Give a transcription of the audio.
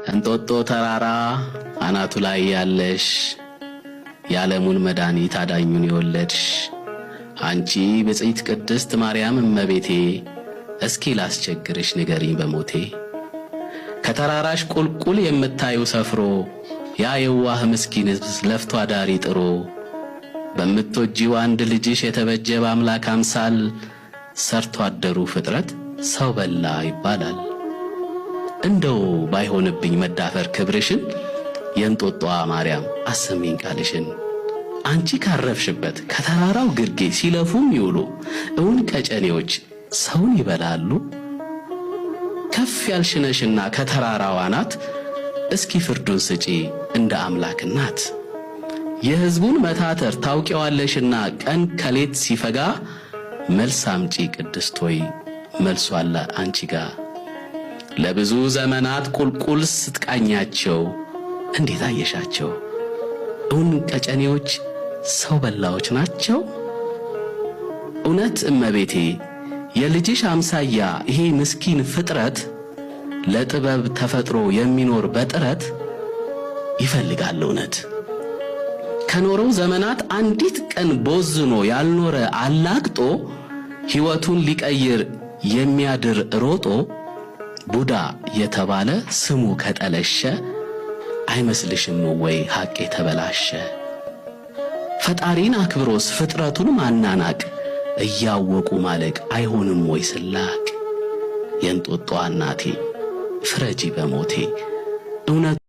እንጦጦ ተራራ አናቱ ላይ ያለሽ የዓለሙን መድኃኒት አዳኙን የወለድሽ አንቺ ብጽዕት ቅድስት ማርያም እመቤቴ እስኪ ላስቸግርሽ ንገሪኝ በሞቴ። ከተራራሽ ቁልቁል የምታዩ ሰፍሮ ያ የዋህ ምስኪን ለፍቶ አዳሪ ጥሮ በምትወጂው አንድ ልጅሽ የተበጀ በአምላክ አምሳል ሰርቶ አደሩ ፍጥረት ሰው በላ ይባላል። እንደው ባይሆንብኝ መዳፈር ክብርሽን የእንጦጦዋ ማርያም አሰሚኝ ቃልሽን። አንቺ ካረፍሽበት ከተራራው ግርጌ ሲለፉም ይውሉ እውን ቀጨኔዎች ሰውን ይበላሉ። ከፍ ያልሽነሽና ከተራራው አናት እስኪ ፍርዱን ስጪ እንደ አምላክ እናት። የሕዝቡን መታተር ታውቂዋለሽና ቀን ከሌት ሲፈጋ መልስ አምጪ ቅድስት ሆይ መልሱ አለ አንቺ ጋር። ለብዙ ዘመናት ቁልቁል ስትቃኛቸው እንዴት አየሻቸው? እውን ቀጨኔዎች ሰው በላዎች ናቸው? እውነት እመቤቴ የልጅሽ አምሳያ ይሄ ምስኪን ፍጥረት ለጥበብ ተፈጥሮ የሚኖር በጥረት ይፈልጋል እውነት። ከኖረው ዘመናት አንዲት ቀን ቦዝኖ ያልኖረ አላግጦ ሕይወቱን ሊቀይር የሚያድር ሮጦ ቡዳ የተባለ ስሙ ከጠለሸ አይመስልሽም ወይ ሐቅ የተበላሸ? ፈጣሪን አክብሮስ ፍጥረቱን ማናናቅ እያወቁ ማለቅ አይሆንም ወይ ስላቅ? የእንጦጦ እናቴ ፍረጂ በሞቴ እውነት